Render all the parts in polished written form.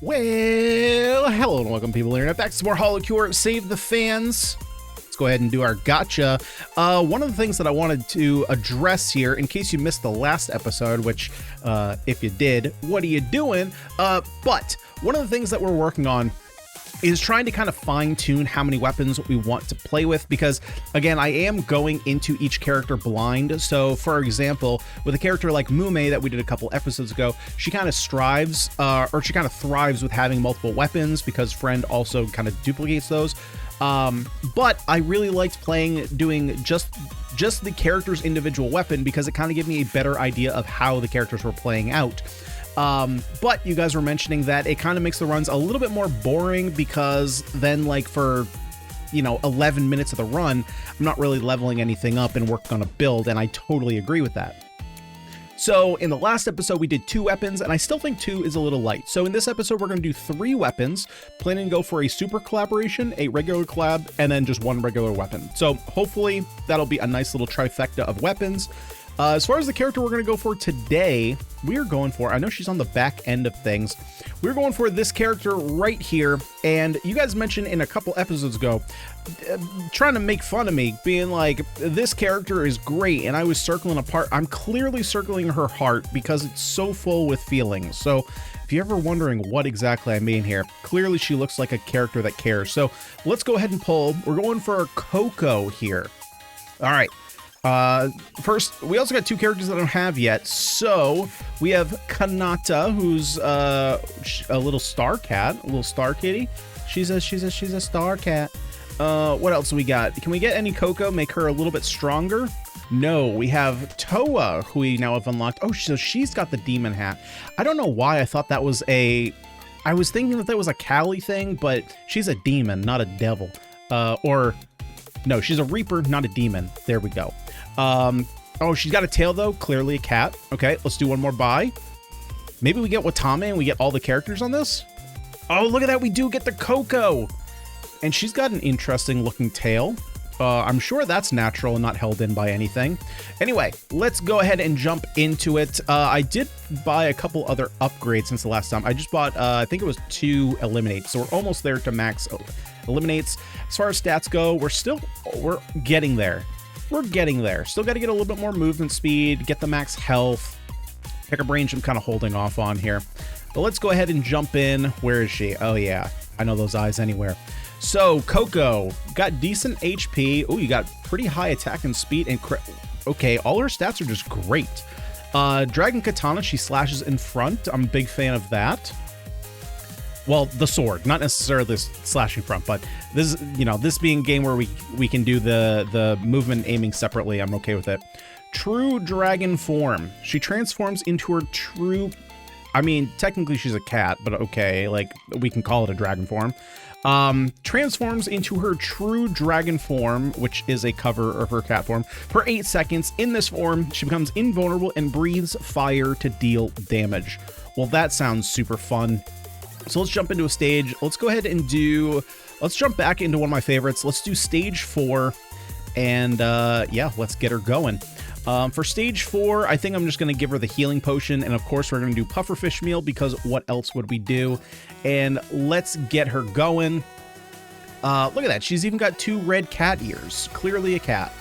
Well, hello and welcome people internet, back to some more Holocure, Save the Fans. Let's go ahead and do our gotcha. One of the things that I wanted to address here, in case you missed the last episode, which if you did, what are you doing? But one of the things that we're working on is trying to kind of fine-tune how many weapons we want to play with, because again, I am going into each character blind. So for example, with a character like Mume that we did a couple episodes ago, she kind of strives or she kind of thrives with having multiple weapons because Friend also kind of duplicates those. But I really liked doing just the character's individual weapon because it kind of gave me a better idea of how the characters were playing out. But you guys were mentioning that it kind of makes the runs a little bit more boring because then, like, for 11 minutes of the run, I'm not really leveling anything up and working on a build, and I totally agree with that. So in the last episode we did 2 weapons, and I still think 2 is a little light. So in this episode we're going to do 3 weapons, planning to go for a super collaboration, a regular collab, and then just 1 regular weapon. So hopefully that'll be a nice little trifecta of weapons. As far as the character we're going to go for today, we're going for, I know she's on the back end of things, we're going for this character right here. And you guys mentioned in a couple episodes ago, trying to make fun of me, being like, this character is great, and I was circling apart. I'm clearly circling her heart because it's so full with feelings. So if you're ever wondering what exactly I mean here, clearly she looks like a character that cares. So let's go ahead and pull. We're going for Coco here. All right. First, we also got 2 characters that I don't have yet. So we have Kanata, who's a little star cat, a little star kitty. She's a star cat. What else do we got? Can we get any Coco, make her a little bit stronger? No, we have Toa, who we now have unlocked. Oh, so she's got the demon hat. I don't know why I thought that was I was thinking that was a Callie thing, but she's a demon, not a devil. No, she's a reaper, not a demon. There we go. Oh, she's got a tail though, clearly a cat. Okay, let's do one more buy. Maybe we get Watame and we get all the characters on this. Oh, look at that, we do get the Coco. And she's got an interesting looking tail. I'm sure that's natural and not held in by anything. Anyway, let's go ahead and jump into it. I did buy a couple other upgrades since the last time. I just bought, I think it was 2 eliminates. So we're almost there to max eliminates. As far as stats go, we're getting there. We're getting there. Still got to get a little bit more movement speed, get the max health. Picker Brains I'm kind of holding off on here. But let's go ahead and jump in. Where is she? Oh yeah, I know those eyes anywhere. So Coco got decent HP. Oh, you got pretty high attack and speed and okay, all her stats are just great. Dragon Katana, she slashes in front. I'm a big fan of that. Well, the sword, not necessarily the slashing front, but this, this being a game where we can do the movement aiming separately, I'm okay with it. True dragon form. She transforms into her true, I mean, technically she's a cat, but okay, like, we can call it a dragon form. Transforms into her true dragon form, which is a cover of her cat form, for 8 seconds. In this form, she becomes invulnerable and breathes fire to deal damage. Well, that sounds super fun. So let's jump into a stage. Let's go ahead and let's jump back into one of my favorites. Let's do stage 4 and yeah, let's get her going. For stage 4, I think I'm just going to give her the healing potion. And of course, we're going to do pufferfish meal because what else would we do? And let's get her going. Look at that. She's even got 2 red cat ears. Clearly a cat.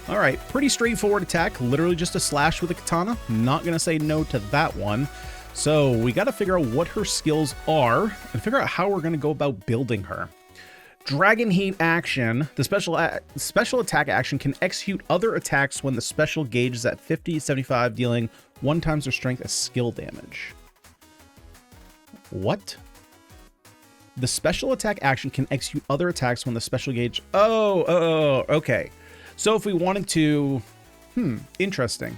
All right. Pretty straightforward attack. Literally just a slash with a katana. Not going to say no to that one. So we got to figure out what her skills are and figure out how we're going to go about building her. Dragon Heat action. The special attack action can execute other attacks when the special gauge is at 50-75, dealing 1 times their strength as skill damage. What? The special attack action can execute other attacks when the special gauge... Oh, okay. So if we wanted to... interesting.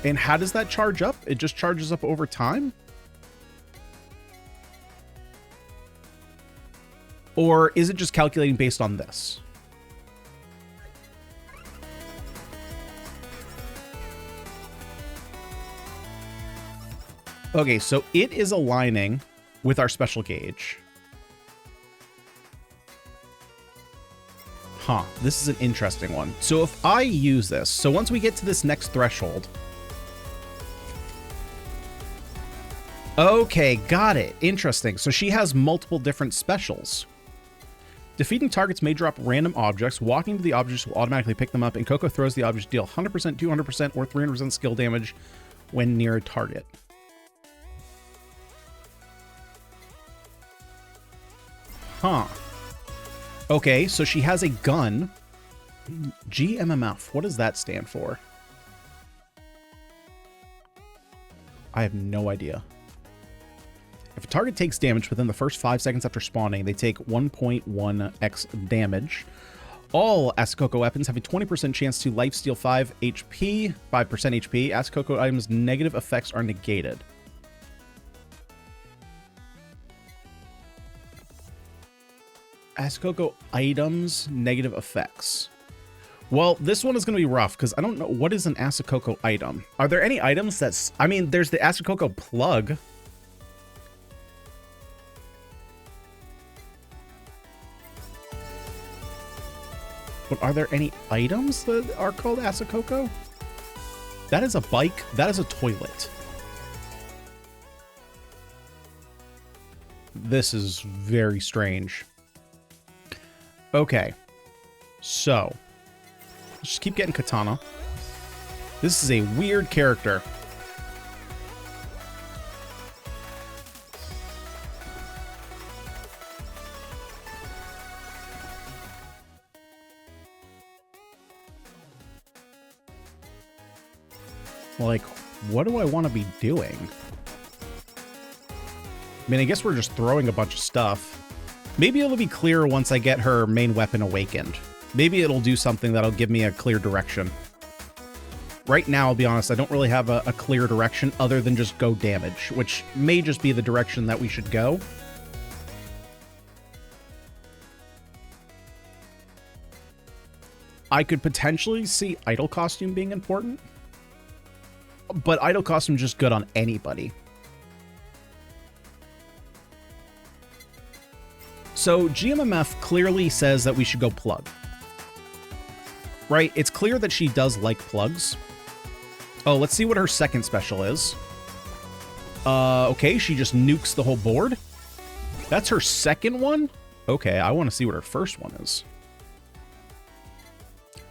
And how does that charge up? It just charges up over time? Or is it just calculating based on this? Okay, so it is aligning with our special gauge. Huh, this is an interesting one. So if I use this, so once we get to this next threshold, Okay, got it. Interesting. So she has multiple different specials. Defeating targets may drop random objects. Walking to the objects will automatically pick them up, and Coco throws the objects deal 100%, 200%, or 300% skill damage when near a target. Huh. Okay, so she has a gun. GMMF. What does that stand for? I have no idea. If a target takes damage within the first 5 seconds after spawning, they take 1.1x damage. All Asakoko weapons have a 20% chance to lifesteal 5 HP, 5% HP. Asakoko items' negative effects are negated. Asakoko items, negative effects. Well, this one is going to be rough because I don't know what is an Asakoko item. Are there any items that's... I mean, there's the Asakoko plug. But are there any items that are called Asakoko? That is a bike. That is a toilet. This is very strange. Okay. So... just keep getting katana. This is a weird character. Like, what do I want to be doing? I mean, I guess we're just throwing a bunch of stuff. Maybe it'll be clearer once I get her main weapon awakened. Maybe it'll do something that'll give me a clear direction. Right now, I'll be honest, I don't really have a clear direction other than just go damage, which may just be the direction that we should go. I could potentially see idol costume being important, but idol costume is just good on anybody. So GMMF clearly says that we should go plug. Right? It's clear that she does like plugs. Oh, let's see what her second special is. Okay, she just nukes the whole board. That's her second one? Okay, I want to see what her first one is.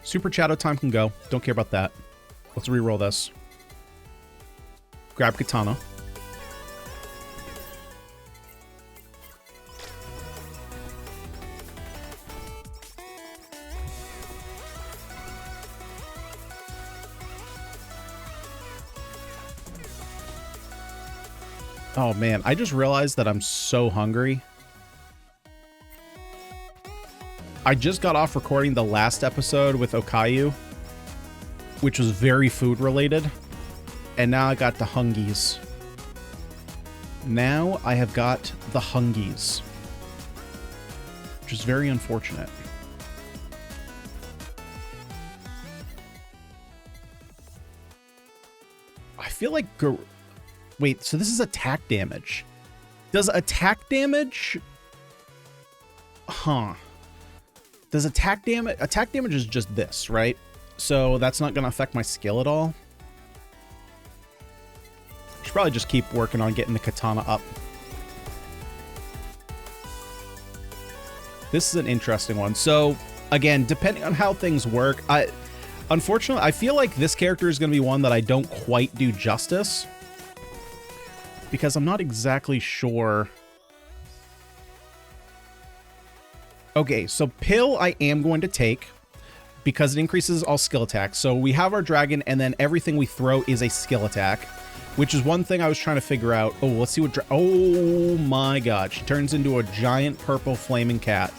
Super Shadow time can go. Don't care about that. Let's reroll this. Grab katana. Oh man, I just realized that I'm so hungry. I just got off recording the last episode with Okayu, which was very food related. And now I got the hungies. Now I have got the hungies, which is very unfortunate. I feel like... Wait, so this is attack damage. Does attack damage... Huh. Does attack damage... Attack damage is just this, right? So that's not going to affect my skill at all. Should probably just keep working on getting the katana up. This is an interesting one. So, again, depending on how things work, unfortunately, I feel like this character is going to be one that I don't quite do justice. Because I'm not exactly sure. Okay, so Pill I am going to take because it increases all skill attacks. So we have our dragon, and then everything we throw is a skill attack, which is one thing I was trying to figure out. Oh, let's see what... Oh my god, she turns into a giant purple flaming cat.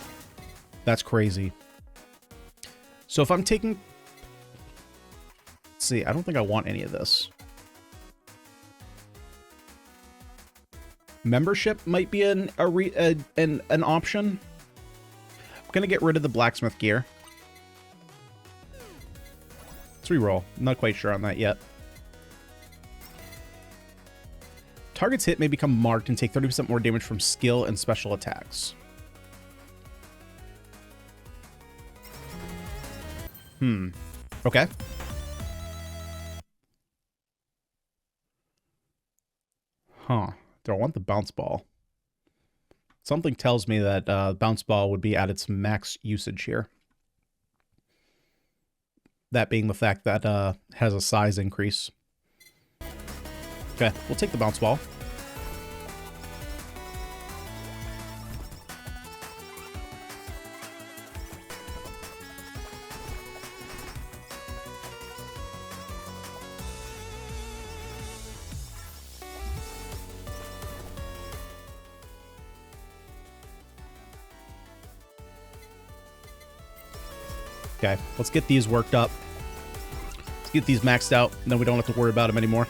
That's crazy. So if I'm taking... Let's see, I don't think I want any of this. Membership might be an option. I'm gonna get rid of the blacksmith gear. Let's reroll. I'm not quite sure on that yet. Targets hit may become marked and take 30% more damage from skill and special attacks. Okay. Huh. Do I want the bounce ball? Something tells me that bounce ball would be at its max usage here. That being the fact that has a size increase. Okay, we'll take the bounce ball. Okay, let's get these worked up. Let's get these maxed out, and then we don't have to worry about them anymore.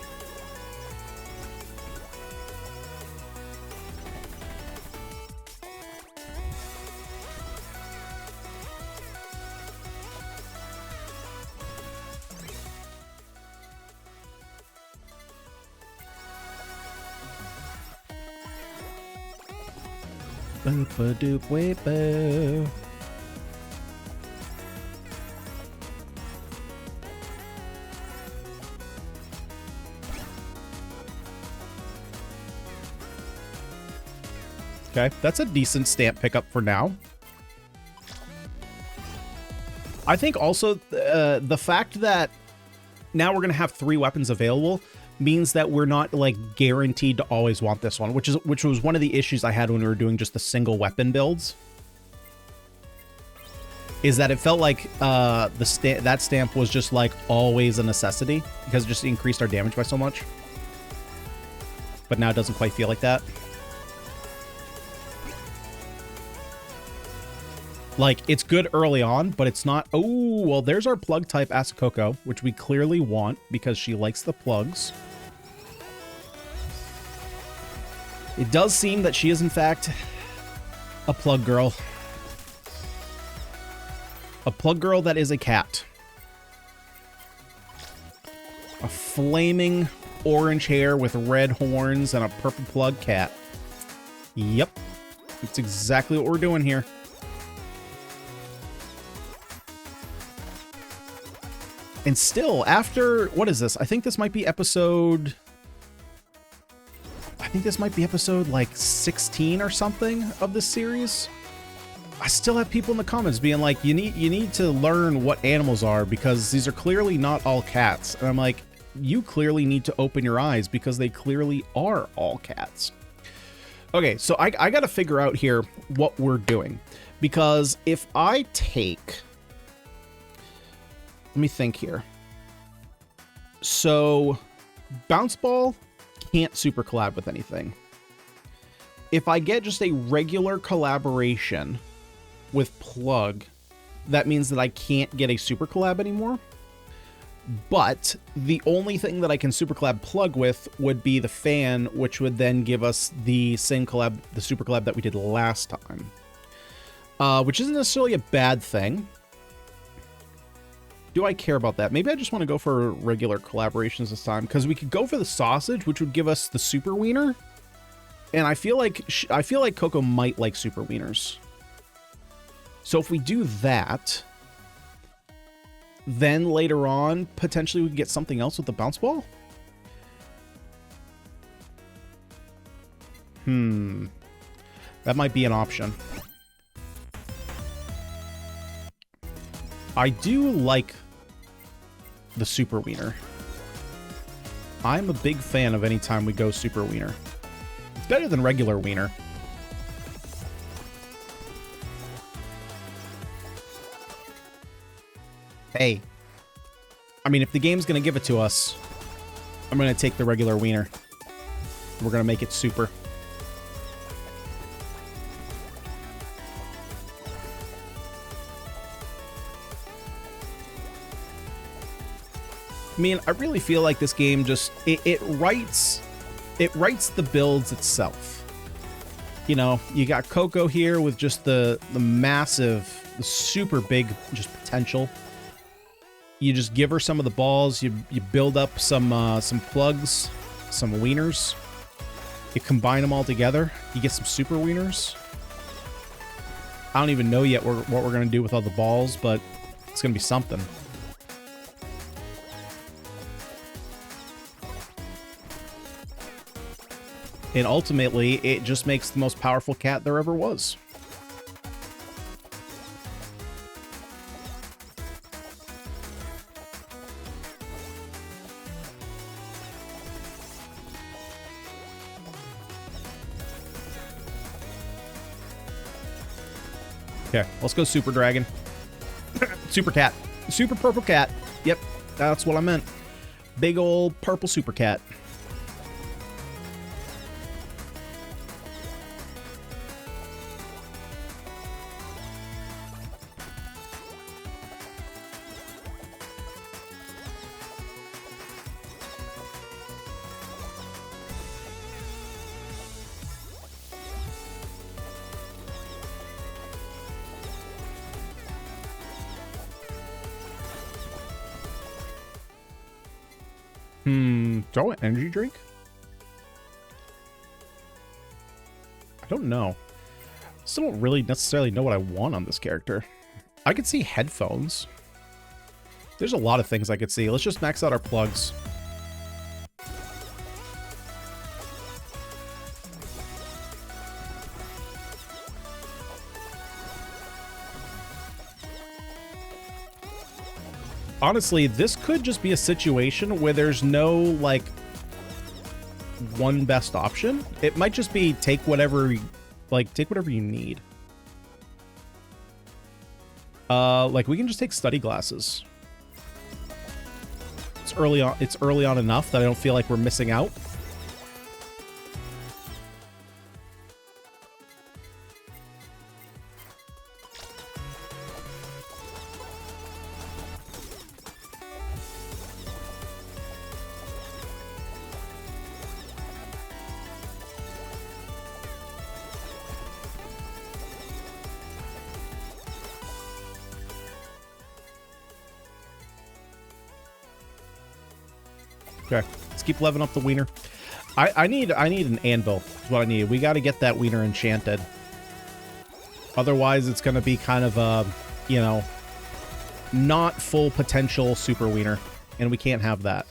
Boop-a-doop-way-boo. Okay, that's a decent stamp pickup for now. I think also the fact that now we're going to have 3 weapons available means that we're not like guaranteed to always want this one, which was one of the issues I had when we were doing just the single weapon builds. Is that it felt like that stamp was just like always a necessity because it just increased our damage by so much. But now it doesn't quite feel like that. Like, it's good early on, but it's not... Oh, well, there's our plug type Ask Coco, which we clearly want because she likes the plugs. It does seem that she is, in fact, a plug girl. A plug girl that is a cat. A flaming orange hair with red horns and a purple plug cat. Yep. That's exactly what we're doing here. And still, after... What is this? I think this might be episode... I think this might be episode, like, 16 or something of this series. I still have people in the comments being like, you need to learn what animals are because these are clearly not all cats. And I'm like, you clearly need to open your eyes because they clearly are all cats. Okay, so I got to figure out here what we're doing. Because if I take... Let me think here. So, Bounce Ball can't super collab with anything. If I get just a regular collaboration with Plug, that means that I can't get a super collab anymore. But the only thing that I can super collab Plug with would be the fan, which would then give us the same collab, the super collab that we did last time. Which isn't necessarily a bad thing. Do I care about that? Maybe I just want to go for regular collaborations this time because we could go for the sausage, which would give us the super wiener. And I feel like Coco might like super wieners. So if we do that, then later on, potentially we can get something else with the bounce ball. That might be an option. I do like the super wiener. I'm a big fan of any time we go super wiener. It's better than regular wiener. Hey. I mean, if the game's gonna give it to us, I'm gonna take the regular wiener. We're gonna make it super. I mean, I really feel like this game just it writes the builds itself. You know, you got Coco here with just the massive, the super big just potential. You just give her some of the balls, you build up some plugs, some wieners. You combine them all together, you get some super wieners. I don't even know yet what we're gonna do with all the balls, but it's gonna be something. And ultimately, it just makes the most powerful cat there ever was. Okay, let's go Super Dragon. Super Cat. Super Purple Cat. Yep, that's what I meant. Big old purple Super Cat. Do I want energy drink? I don't know. Still don't really necessarily know what I want on this character. I could see headphones. There's a lot of things I could see. Let's just max out our plugs. Honestly, this could just be a situation where there's no, like, one best option. It might just be take whatever you need. Like, we can just take study glasses. It's early on enough that I don't feel like we're missing out. Okay, let's keep leveling up the wiener. I need an anvil is what I need. We got to get that wiener enchanted. Otherwise, it's going to be kind of a, you know, not full potential super wiener, and we can't have that.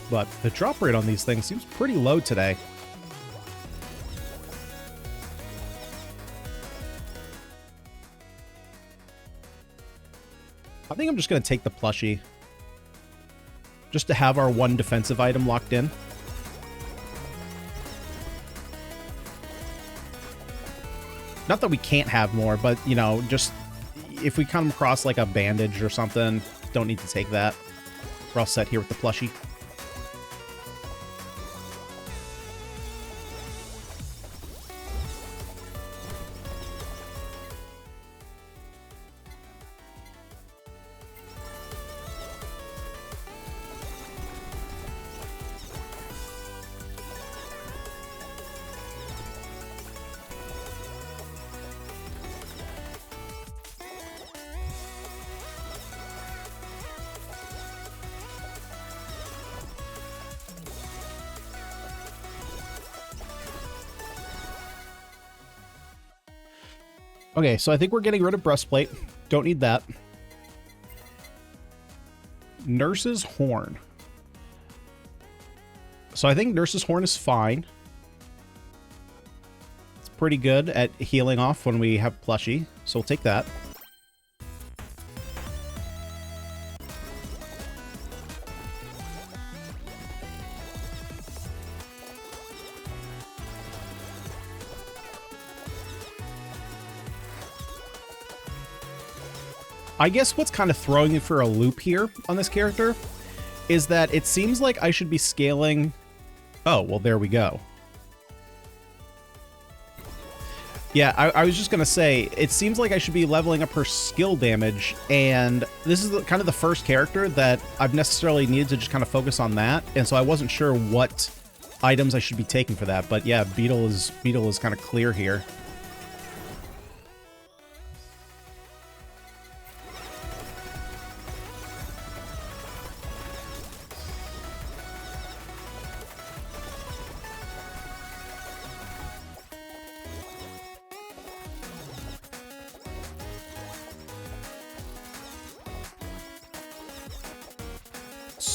But the drop rate on these things seems pretty low today. I think I'm just going to take the plushie. Just to have our one defensive item locked in. Not that we can't have more, but, you know, just if we come across like a bandage or something, don't need to take that. We're all set here with the plushie. Okay, so I think we're getting rid of breastplate. Don't need that. Nurse's Horn. So I think Nurse's Horn is fine. It's pretty good at healing off when we have plushie, so we'll take that. I guess what's kind of throwing me for a loop here on this character is that it seems like I should be scaling... Oh, well, there we go. Yeah, I was just going to say, it seems like I should be leveling up her skill damage, and this is kind of the first character that I've necessarily needed to just kind of focus on that, and so I wasn't sure what items I should be taking for that, but yeah, Beetle is kind of clear here.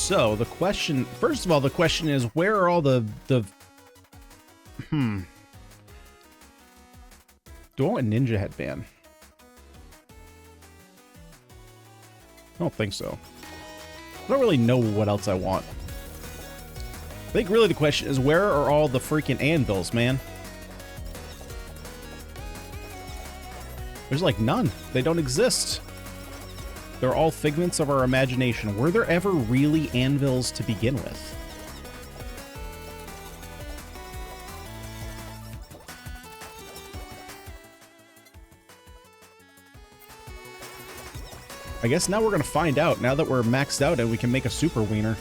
So the question, first of all, the question is, where are all the do I want a ninja headband? I don't think so. I don't really know what else I want. I think really the question is, where are all the freaking anvils, man? There's like none. They don't exist. They're all figments of our imagination. Were there ever really anvils to begin with? I guess now we're going to find out, now that we're maxed out and we can make a super wiener.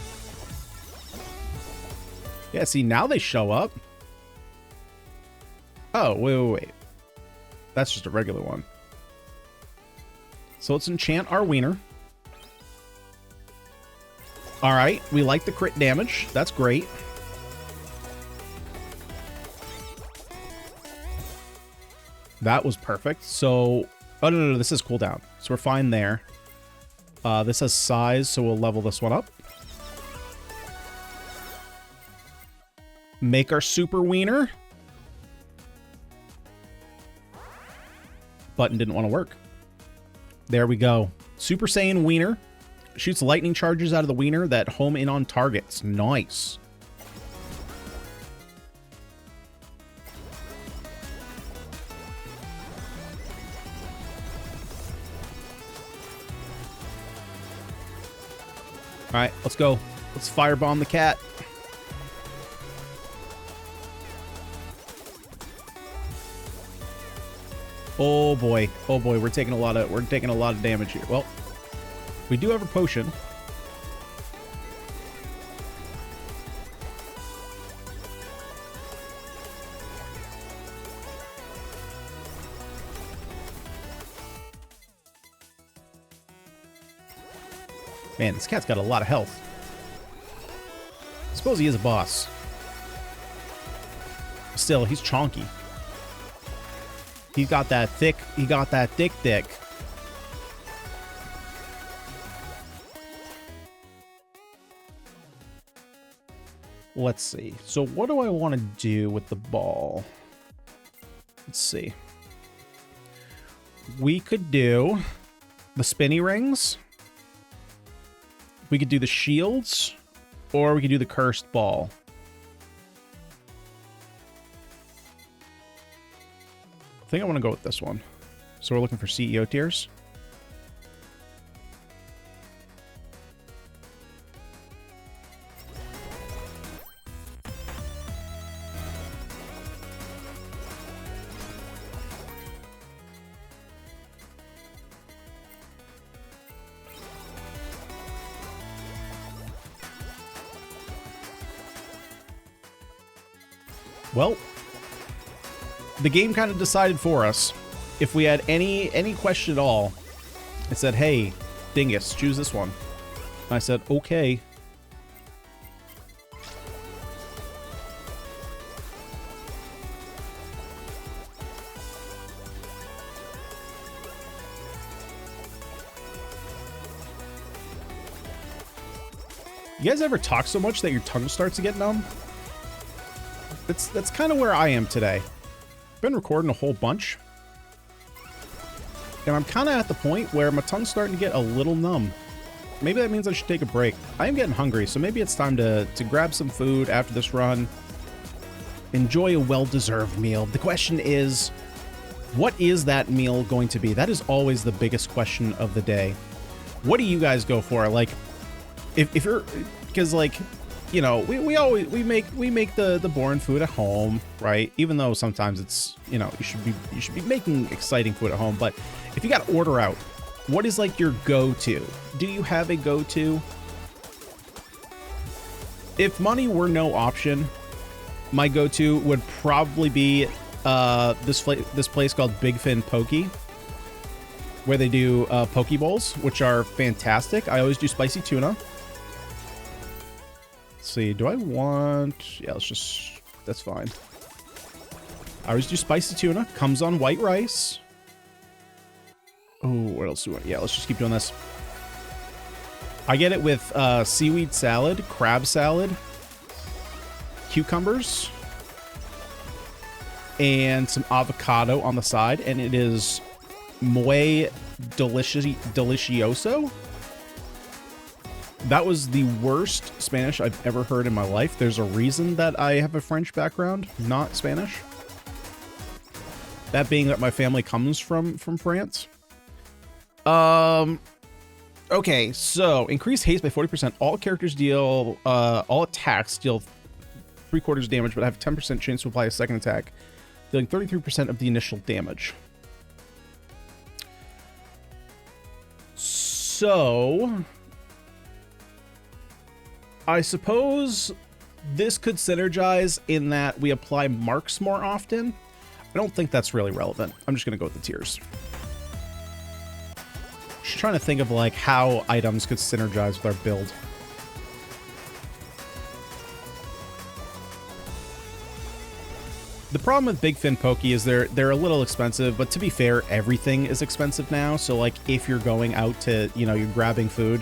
Yeah, see, now they show up. Oh, wait. That's just a regular one. So let's enchant our wiener. All right, we like the crit damage. That's great. That was perfect. So, oh, no, this is cooldown. So we're fine there. This has size, so we'll level this one up. Make our super wiener. Button didn't want to work. There we go. Super Saiyan wiener. Shoots lightning charges out of the wiener that home in on targets. Nice. All right, let's go. Let's firebomb the cat. Oh boy, we're taking a lot of damage here. Well, we do have a potion. Man, this cat's got a lot of health. I suppose he is a boss. Still, he's chonky. He got that thick dick. Let's see. So what do I want to do with the ball? Let's see. We could do the spinny rings. We could do the shields, or we could do the cursed ball. I think I want to go with this one. So we're looking for CEO tiers. Well, the game kind of decided for us. If we had any question at all, it said, hey, Dingus, choose this one. And I said, okay. You guys ever talk so much that your tongue starts to get numb? That's kind of where I am today. Been recording a whole bunch, and I'm kind of at the point where my tongue's starting to get a little numb. Maybe that means I should take a break. I am getting hungry, so maybe it's time to grab some food after this run. Enjoy a well-deserved meal. The question is, what is that meal going to be? That is always the biggest question of the day. What do you guys go for? Like, if you're, because like, you know, we make the boring food at home, right? Even though sometimes it's, you know, you should be making exciting food at home. But if you got to order out, what is like your go-to? Do you have a go-to? If money were no option, my go-to would probably be this place called Big Fin Pokey, where they do poke bowls, which are fantastic. I always do spicy tuna. Let's see, do I want... Yeah, let's just... That's fine. I always do spicy tuna. Comes on white rice. Oh, what else do I want? Yeah, let's just keep doing this. I get it with seaweed salad, crab salad, cucumbers, and some avocado on the side, and it is muy delicioso. That was the worst Spanish I've ever heard in my life. There's a reason that I have a French background, not Spanish. That being that my family comes from France. Okay, so increase haste by 40%. All characters deal, all attacks deal 3/4 damage, but have 10% chance to apply a second attack, dealing 33% of the initial damage. So I suppose this could synergize in that we apply marks more often. I don't think that's really relevant. I'm just going to go with the tiers. Just trying to think of like how items could synergize with our build. The problem with Big Fin Pokey is they're a little expensive, but to be fair, everything is expensive now. So like if you're going out to, you know, you're grabbing food,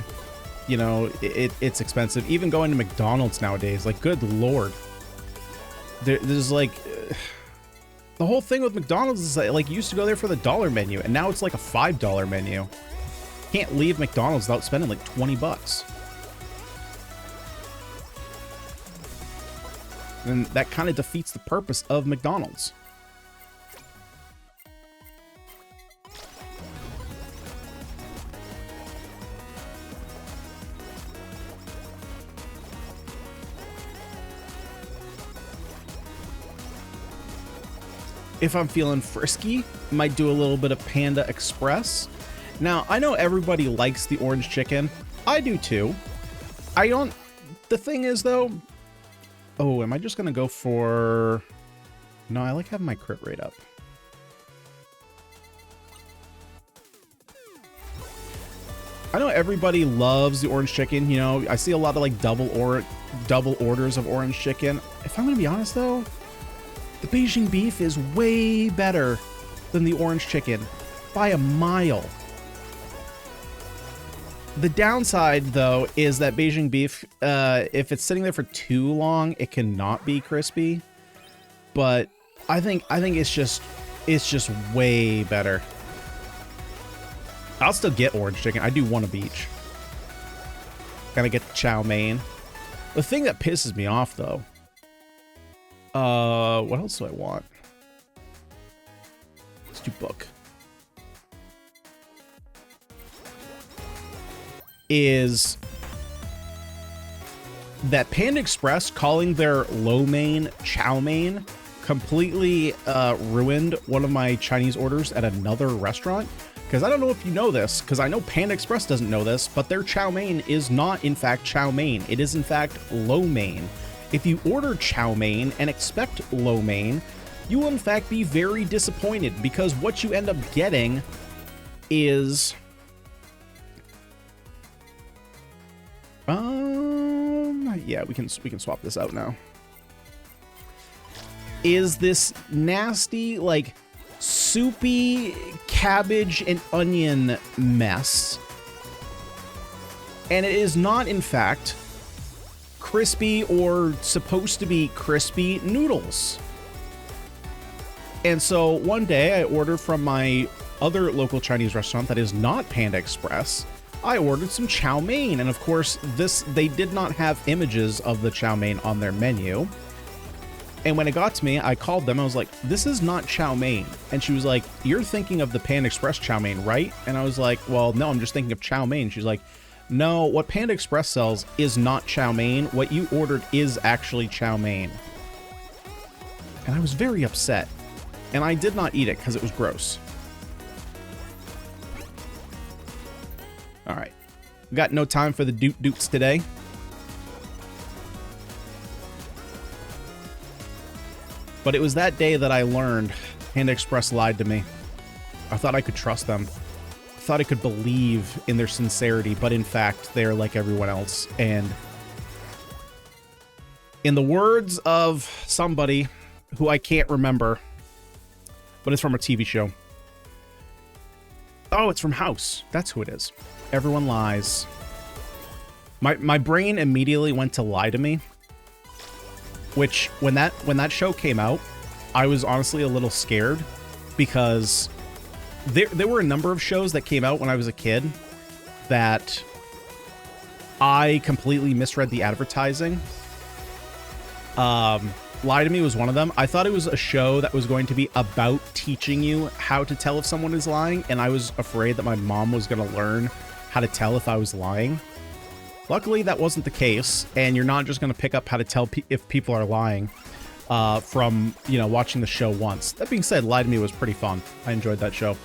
you know, it's expensive. Even going to McDonald's nowadays, like good Lord. There's like, the whole thing with McDonald's is like you used to go there for the $1 menu and now it's like a $5 menu. Can't leave McDonald's without spending like 20 bucks. And that kind of defeats the purpose of McDonald's. If I'm feeling frisky, might do a little bit of Panda Express. Now, I know everybody likes the orange chicken. I do too. The thing is though, oh, am I just gonna go for... No, I like having my crit rate up. I know everybody loves the orange chicken, you know, I see a lot of like double orders of orange chicken. If I'm gonna be honest though, the Beijing beef is way better than the orange chicken by a mile. The downside, though, is that Beijing beef, if it's sitting there for too long, it cannot be crispy. But I think it's just way better. I'll still get orange chicken. I do one of each. Gotta get the chow mein. The thing that pisses me off, though. What else do I want? Let's do book. Is that Panda Express calling their lo mein chow mein completely ruined one of my Chinese orders at another restaurant. Because I don't know if you know this, because I know Panda Express doesn't know this, but their chow mein is not in fact chow mein. It is in fact lo mein. If you order chow mein and expect lo mein, you will in fact be very disappointed, because what you end up getting is yeah, we can swap this out now. Is this nasty, like, soupy cabbage and onion mess. And it is not, in fact, crispy or supposed to be crispy noodles. And so one day I ordered from my other local Chinese restaurant that is not Panda Express. I ordered some chow mein, and of course they did not have images of the chow mein on their menu. And when it got to me, I called them. I was like, this is not chow mein. And she was like, you're thinking of the Panda Express chow mein, right? And I was like, well, no, I'm just thinking of chow mein. She's like, no, what Panda Express sells is not chow mein. What you ordered is actually chow mein. And I was very upset. And I did not eat it because it was gross. All right. We got no time for the doot-doots today. But it was that day that I learned Panda Express lied to me. I thought I could trust them. I thought I could believe in their sincerity, but in fact, they're like everyone else. And in the words of somebody who I can't remember, but it's from a TV show. Oh, it's from House. That's who it is. Everyone lies. My brain immediately went to Lie to Me, which when that show came out, I was honestly a little scared because there were a number of shows that came out when I was a kid that I completely misread the advertising. Lie to Me was one of them. I thought it was a show that was going to be about teaching you how to tell if someone is lying, and I was afraid that my mom was going to learn how to tell if I was lying. Luckily, that wasn't the case, and you're not just going to pick up how to tell if people are lying from, you know, watching the show once. That being said, Lie to Me was pretty fun. I enjoyed that show.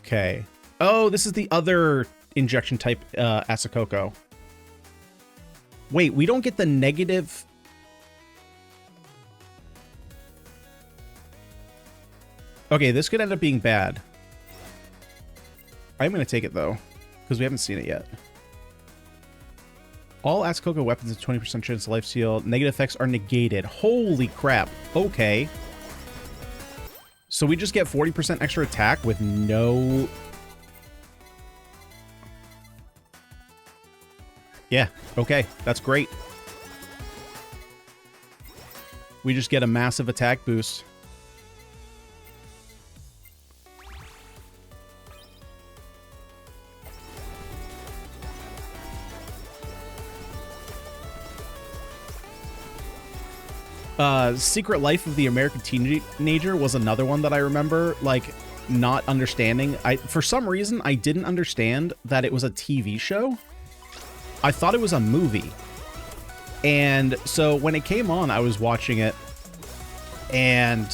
Okay. Oh, this is the other injection type Coco. Wait, we don't get the negative... Okay, this could end up being bad. I'm going to take it, though, because we haven't seen it yet. All Coco weapons have 20% chance of life steal. Negative effects are negated. Holy crap. Okay. So we just get 40% extra attack with no... Yeah, okay. That's great. We just get a massive attack boost. Secret Life of the American Teenager was another one that I remember, like, not understanding. For some reason, I didn't understand that it was a TV show. I thought it was a movie. And so when it came on, I was watching it, and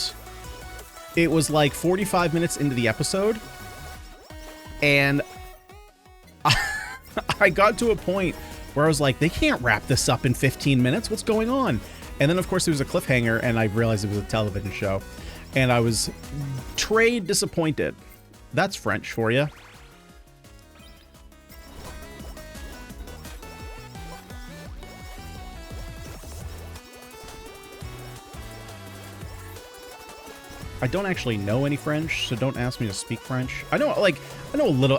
it was like 45 minutes into the episode, and I got to a point where I was like, they can't wrap this up in 15 minutes. What's going on? And then, of course, there was a cliffhanger, and I realized it was a television show. And I was très disappointed. That's French for you. I don't actually know any French, so don't ask me to speak French. I know, like, I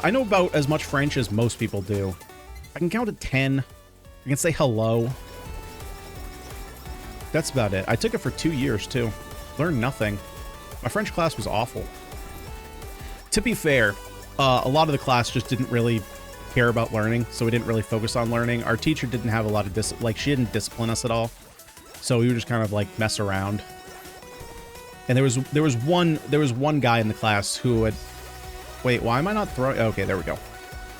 know about as much French as most people do. I can count to 10. I can say hello. That's about it. I took it for 2 years, too. Learned nothing. My French class was awful. To be fair, a lot of the class just didn't really care about learning, so we didn't really focus on learning. Our teacher didn't have a lot of like, she didn't discipline us at all. So we would just kind of, like, mess around. And there was one guy in the class who had... Wait, why am I not throwing... Okay, there we go.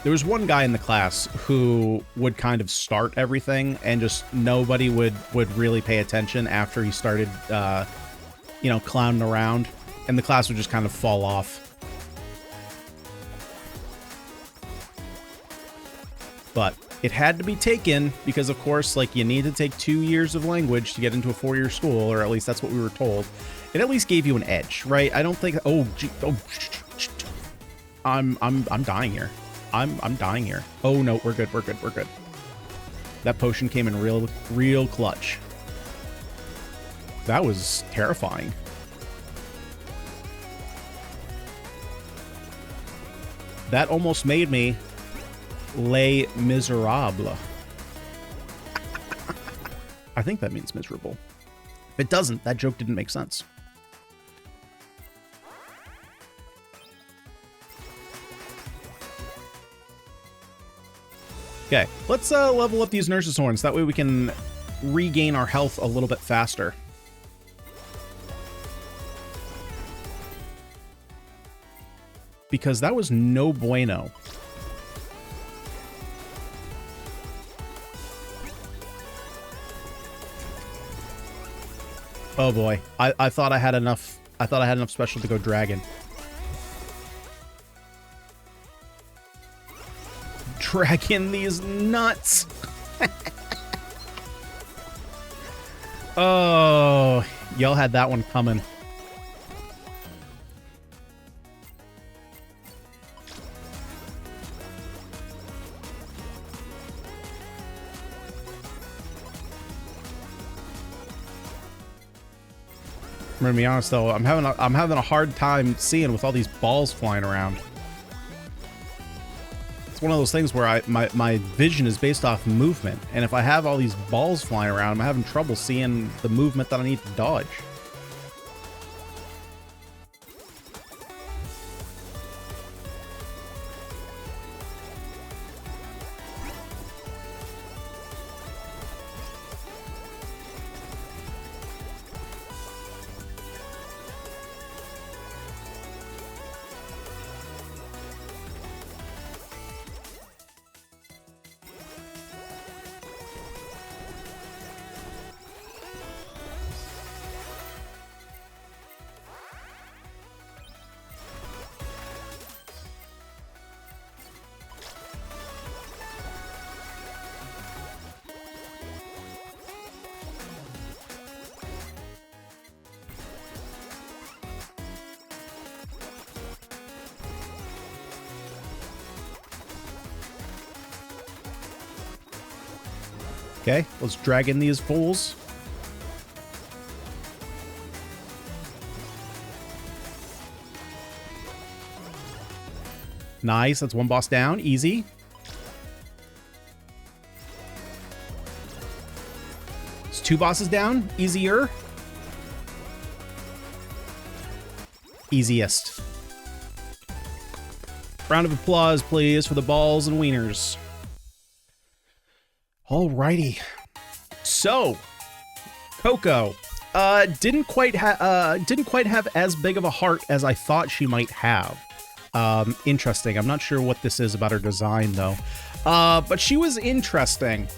There was one guy in the class who would kind of start everything, and just nobody would really pay attention after he started, you know, clowning around, and the class would just kind of fall off. But it had to be taken because, of course, like, you need to take 2 years of language to get into a 4-year school, or at least that's what we were told. It at least gave you an edge, right? I don't think... Oh, gee, oh, I'm dying here. I'm dying here. Oh no, we're good, we're good, we're good. That potion came in real clutch. That was terrifying. That almost made me Les Miserables. I think that means miserable. If it doesn't, that joke didn't make sense. Okay, let's level up these nurse's horns. That way we can regain our health a little bit faster. Because that was no bueno. Oh boy, I thought I had enough. I thought I had enough special to go dragon. Dragging these nuts. Oh, y'all had that one coming. I'm gonna be honest though, I'm having a hard time seeing with all these balls flying around. it's one of those things where my vision is based off movement, and if I have all these balls flying around, I'm having trouble seeing the movement that I need to dodge. Okay, let's drag in these fools. Nice, that's one boss down, easy. It's two bosses down, easier. Easiest. Round of applause, please, for the balls and wieners. Alrighty. So, Coco didn't quite have as big of a heart as I thought she might have. Interesting. I'm not sure what this is about her design though. But she was interesting.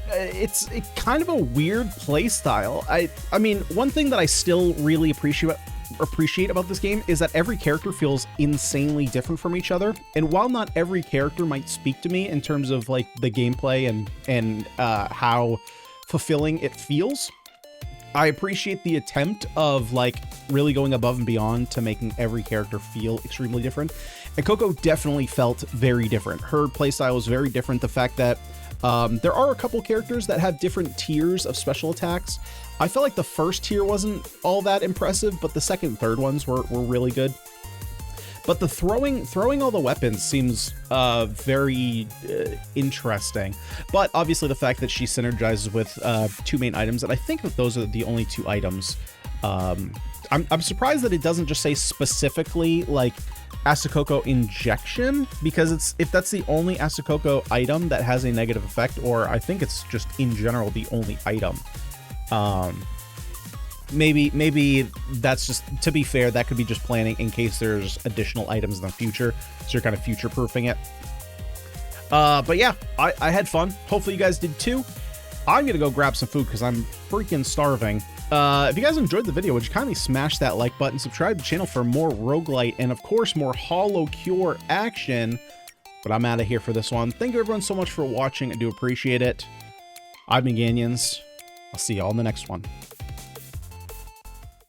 It's kind of a weird play style. I mean, one thing that I still really appreciate about this game is that every character feels insanely different from each other, and while not every character might speak to me in terms of like the gameplay and how fulfilling it feels, I appreciate the attempt of like really going above and beyond to making every character feel extremely different. And Coco definitely felt very different. Her playstyle was very different. The fact that there are a couple characters that have different tiers of special attacks. I felt like the first tier wasn't all that impressive, but the second and third ones were really good. But the throwing all the weapons seems very interesting. But obviously the fact that she synergizes with two main items, and I think that those are the only two items. I'm surprised that it doesn't just say specifically like Asukoko injection, because if that's the only Asukoko item that has a negative effect, or I think it's just in general the only item. Maybe that's just, to be fair, that could be just planning in case there's additional items in the future, so you're kind of future-proofing it. But yeah, I had fun. Hopefully you guys did too. I'm gonna go grab some food because I'm freaking starving. If you guys enjoyed the video, would you kindly smash that like button, subscribe to the channel for more roguelite, and of course more Holocure action. But I'm out of here for this one. Thank you everyone so much for watching. I do appreciate it. I've been Ganyonz. I'll see y'all in the next one.